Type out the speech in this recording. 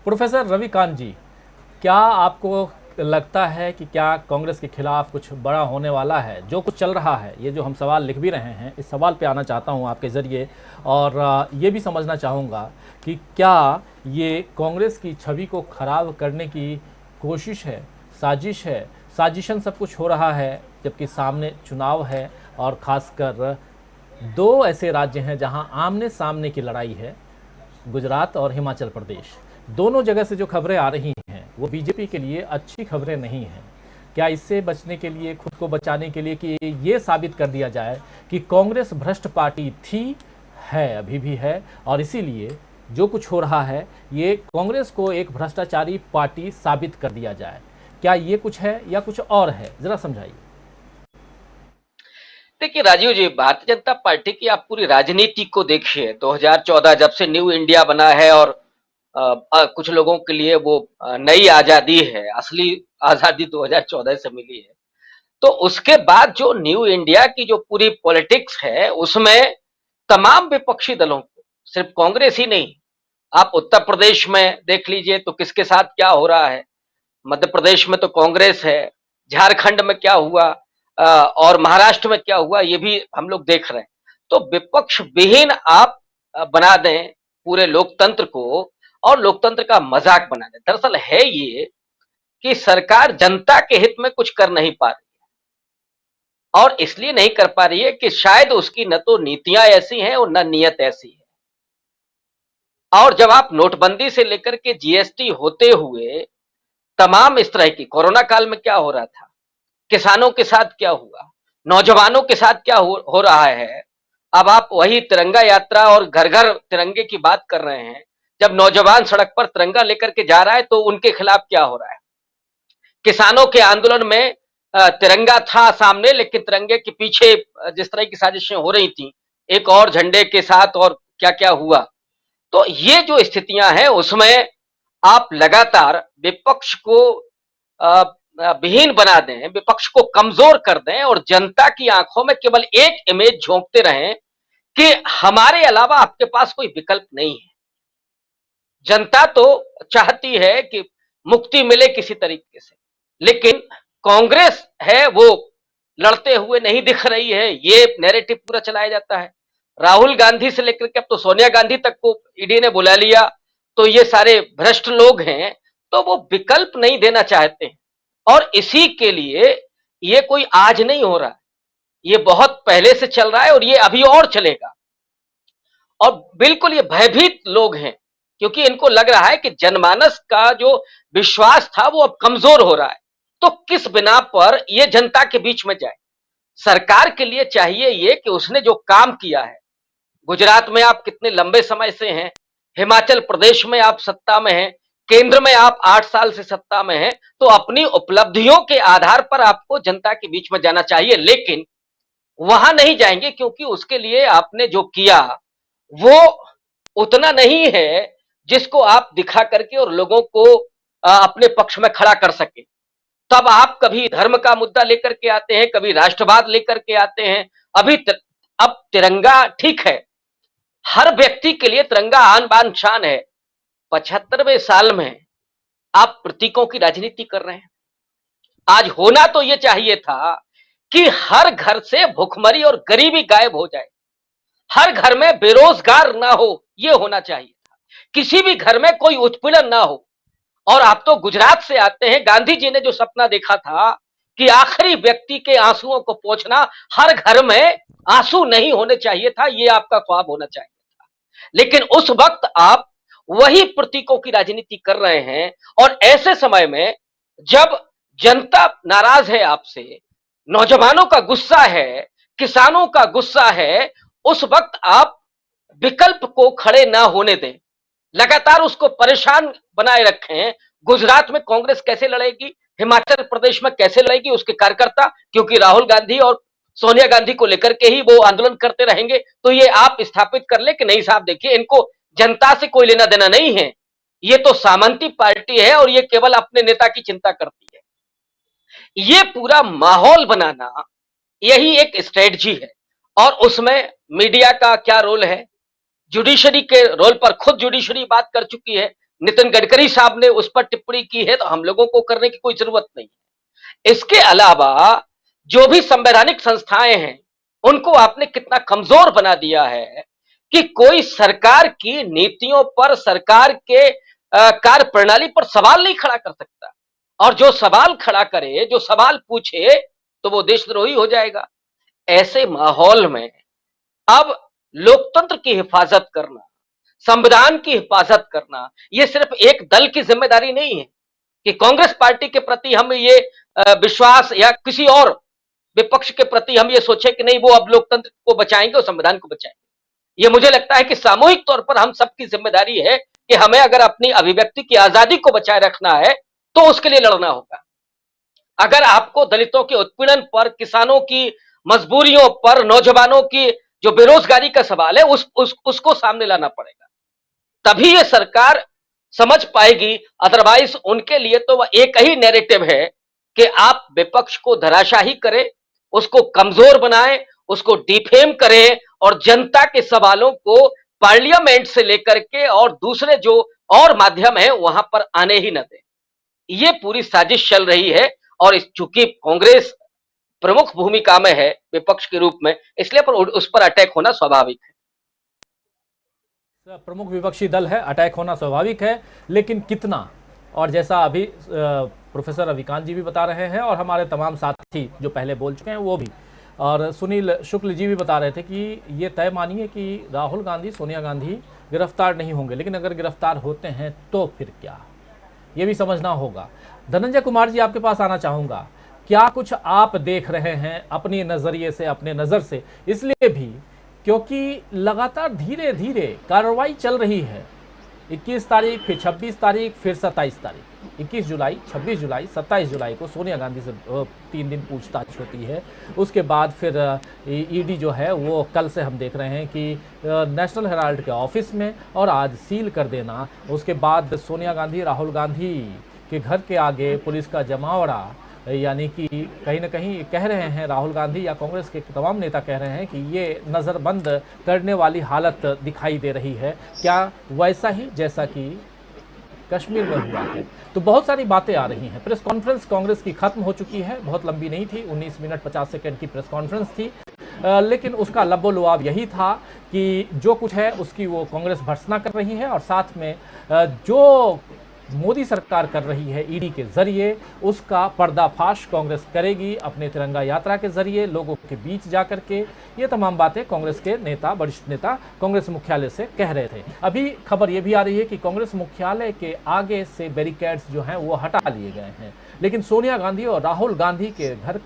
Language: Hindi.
प्रोफेसर रविकांत जी, क्या आपको लगता है कि क्या कांग्रेस के खिलाफ कुछ बड़ा होने वाला है? जो कुछ चल रहा है, ये जो हम सवाल लिख भी रहे हैं, इस सवाल पे आना चाहता हूँ आपके ज़रिए। और ये भी समझना चाहूँगा कि क्या ये कांग्रेस की छवि को खराब करने की कोशिश है, साजिश है? साजिशन सब कुछ हो रहा है जबकि सामने चुनाव है, और ख़ासकर दो ऐसे राज्य हैं जहां आमने सामने की लड़ाई है, गुजरात और हिमाचल प्रदेश। दोनों जगह से जो खबरें आ रही हैं वो बीजेपी के लिए अच्छी खबरें नहीं हैं। क्या इससे बचने के लिए, खुद को बचाने के लिए, कि ये साबित कर दिया जाए कि कांग्रेस भ्रष्ट पार्टी थी, है, अभी भी है, और इसीलिए जो कुछ हो रहा है ये कांग्रेस को एक भ्रष्टाचारी पार्टी साबित कर दिया जाए? क्या ये कुछ है या कुछ और है? जरा समझाइए। देखिए राजीव जी, भारतीय जनता पार्टी की आप पूरी राजनीति को देखिए। 2014 जब से न्यू इंडिया बना है और कुछ लोगों के लिए वो नई आजादी है, असली आजादी 2014 से मिली है। तो उसके बाद जो न्यू इंडिया की जो पूरी पॉलिटिक्स है उसमें तमाम विपक्षी दलों को, सिर्फ कांग्रेस ही नहीं, आप उत्तर प्रदेश में देख लीजिए तो किसके साथ क्या हो रहा है। मध्य प्रदेश में तो कांग्रेस है, झारखंड में क्या हुआ, और महाराष्ट्र में क्या हुआ, ये भी हम लोग देख रहे हैं। तो विपक्ष विहीन आप बना दें पूरे लोकतंत्र को, और लोकतंत्र का मजाक बना दें। दरअसल है ये कि सरकार जनता के हित में कुछ कर नहीं पा रही, और इसलिए नहीं कर पा रही है कि शायद उसकी न तो नीतियां ऐसी हैं और न नीयत ऐसी है। और जब आप नोटबंदी से लेकर के जीएसटी होते हुए तमाम इस तरह की, कोरोना काल में क्या हो रहा था, किसानों के साथ क्या हुआ, नौजवानों के साथ क्या हो रहा है। अब आप वही तिरंगा यात्रा और घर घर तिरंगे की बात कर रहे हैं। जब नौजवान सड़क पर तिरंगा लेकर के जा रहा है तो उनके खिलाफ क्या हो रहा है। किसानों के आंदोलन में तिरंगा था सामने, लेकिन तिरंगे के पीछे जिस तरह की साजिशें हो रही थी एक और झंडे के साथ, और क्या क्या हुआ। तो ये जो स्थितियां हैं उसमें आप लगातार विपक्ष को विहीन बना दें, विपक्ष को कमजोर कर दें, और जनता की आंखों में केवल एक इमेज झोंकते रहें कि हमारे अलावा आपके पास कोई विकल्प नहीं है। जनता तो चाहती है कि मुक्ति मिले किसी तरीके से, लेकिन कांग्रेस है वो लड़ते हुए नहीं दिख रही है, ये नैरेटिव पूरा चलाया जाता है। राहुल गांधी से लेकर के अब तो सोनिया गांधी तक को ईडी ने बुला लिया। तो ये सारे भ्रष्ट लोग हैं, तो वो विकल्प नहीं देना चाहते हैं। और इसी के लिए ये कोई आज नहीं हो रहा है, ये बहुत पहले से चल रहा है और ये अभी और चलेगा। और बिल्कुल ये भयभीत लोग हैं, क्योंकि इनको लग रहा है कि जनमानस का जो विश्वास था वो अब कमजोर हो रहा है। तो किस बिना पर ये जनता के बीच में जाए। सरकार के लिए चाहिए ये कि उसने जो काम किया है, गुजरात में आप कितने लंबे समय से हैं, हिमाचल प्रदेश में आप सत्ता में हैं, केंद्र में आप 8 साल से सत्ता में हैं, तो अपनी उपलब्धियों के आधार पर आपको जनता के बीच में जाना चाहिए। लेकिन वहां नहीं जाएंगे, क्योंकि उसके लिए आपने जो किया वो उतना नहीं है जिसको आप दिखा करके और लोगों को अपने पक्ष में खड़ा कर सके। तब आप कभी धर्म का मुद्दा लेकर के आते हैं, कभी राष्ट्रवाद लेकर के आते हैं। अब तिरंगा ठीक है, हर व्यक्ति के लिए तिरंगा आन बान शान है। 75वें साल में आप प्रतीकों की राजनीति कर रहे हैं। आज होना तो यह चाहिए था कि हर घर से भुखमरी और गरीबी गायब हो जाए, हर घर में बेरोजगार ना हो, यह होना चाहिए था। किसी भी घर में कोई उत्पीड़न ना हो। और आप तो गुजरात से आते हैं, गांधी जी ने जो सपना देखा था कि आखिरी व्यक्ति के आंसुओं को पोंछना, हर घर में आंसू नहीं होने चाहिए था, यह आपका ख्वाब होना चाहिए था। लेकिन उस वक्त आप वही प्रतीकों की राजनीति कर रहे हैं। और ऐसे समय में जब जनता नाराज है आपसे, नौजवानों का गुस्सा है, किसानों का गुस्सा है, उस वक्त आप विकल्प को खड़े ना होने दें, लगातार उसको परेशान बनाए रखें। गुजरात में कांग्रेस कैसे लड़ेगी, हिमाचल प्रदेश में कैसे लड़ेगी उसके कार्यकर्ता, क्योंकि राहुल गांधी और सोनिया गांधी को लेकर के ही वो आंदोलन करते रहेंगे। तो ये आप स्थापित कर ले कि नहीं साहब, देखिए इनको जनता से कोई लेना देना नहीं है, ये तो सामंती पार्टी है और ये केवल अपने नेता की चिंता करती है। ये पूरा माहौल बनाना, यही एक स्ट्रेटजी है। और उसमें मीडिया का क्या रोल है, जुडिशरी के रोल पर खुद जुडिशरी बात कर चुकी है। नितिन गडकरी साहब ने उस पर टिप्पणी की है, तो हम लोगों को करने की कोई जरूरत नहीं है। इसके अलावा जो भी संवैधानिक संस्थाएं हैं, उनको आपने कितना कमजोर बना दिया है कि कोई सरकार की नीतियों पर, सरकार के कार्य प्रणाली पर सवाल नहीं खड़ा कर सकता। और जो सवाल खड़ा करे, जो सवाल पूछे, तो वो देशद्रोही हो जाएगा। ऐसे माहौल में अब लोकतंत्र की हिफाजत करना, संविधान की हिफाजत करना, यह सिर्फ एक दल की जिम्मेदारी नहीं है कि कांग्रेस पार्टी के प्रति हम ये विश्वास, या किसी और विपक्ष के प्रति हम ये सोचे कि नहीं वो अब लोकतंत्र को बचाएंगे और संविधान को बचाएंगे। ये मुझे लगता है कि सामूहिक तौर पर हम सबकी जिम्मेदारी है कि हमें अगर अपनी अभिव्यक्ति की आजादी को बचाए रखना है तो उसके लिए लड़ना होगा। अगर आपको दलितों के उत्पीड़न पर, किसानों की मजबूरियों पर, नौजवानों की जो बेरोजगारी का सवाल है उसको सामने लाना पड़ेगा, तभी ये सरकार समझ पाएगी। अदरवाइज उनके लिए तो वह एक ही नैरेटिव है कि आप विपक्ष को धराशाही करें, उसको कमजोर बनाएं, उसको डिफेम करें और जनता के सवालों को पार्लियामेंट से लेकर के और दूसरे जो और माध्यम है वहां पर आने ही न दें। ये पूरी साजिश चल रही है और चूंकि कांग्रेस प्रमुख भूमिका में है विपक्ष के रूप में, इसलिए उस पर अटैक होना स्वाभाविक है। प्रमुख विपक्षी दल है, अटैक होना स्वाभाविक है, लेकिन कितना? और जैसा अभी प्रोफेसर रविकांत जी भी बता रहे हैं और हमारे तमाम साथी जो पहले बोल चुके हैं वो भी, और सुनील शुक्ल जी भी बता रहे थे कि ये तय मानिए कि राहुल गांधी, सोनिया गांधी गिरफ्तार नहीं होंगे, लेकिन अगर गिरफ्तार होते हैं तो फिर क्या, ये भी समझना होगा। धनंजय कुमार जी, आपके पास आना चाहूँगा। क्या कुछ आप देख रहे हैं अपने नज़रिए से, अपने नज़र से, इसलिए भी क्योंकि लगातार धीरे धीरे कार्रवाई चल रही है। 21 तारीख, फिर 26 तारीख, फिर 27 तारीख, 21 जुलाई, 26 जुलाई, 27 जुलाई को सोनिया गांधी से 3 दिन पूछताछ होती है। उसके बाद फिर ईडी जो है वो कल से हम देख रहे हैं कि नेशनल हेराल्ड के ऑफिस में, और आज सील कर देना। उसके बाद सोनिया गांधी, राहुल गांधी के घर के आगे पुलिस का जमावड़ा, यानी कि कहीं ना कहीं कह रहे हैं राहुल गांधी या कांग्रेस के तमाम नेता कह रहे हैं कि ये नज़रबंद करने वाली हालत दिखाई दे रही है। क्या वैसा ही जैसा कि कश्मीर में हुआ है? तो बहुत सारी बातें आ रही हैं। प्रेस कॉन्फ्रेंस कांग्रेस की खत्म हो चुकी है, बहुत लंबी नहीं थी, 19 मिनट 50 सेकंड की प्रेस कॉन्फ्रेंस थी, लेकिन उसका लबो-लुआब यही था कि जो कुछ है उसकी वो कांग्रेस भर्त्सना कर रही है, और साथ में जो मोदी सरकार कर रही है ईडी के जरिए, उसका पर्दाफाश कांग्रेस करेगी अपने तिरंगा यात्रा के जरिए, लोगों के बीच जाकर के। ये तमाम बातें कांग्रेस के नेता, वरिष्ठ नेता कांग्रेस मुख्यालय से कह रहे थे। अभी खबर ये भी आ रही है कि कांग्रेस मुख्यालय के आगे से बैरिकेड्स जो हैं वो हटा लिए गए हैं, लेकिन सोनिया गांधी और राहुल गांधी के घर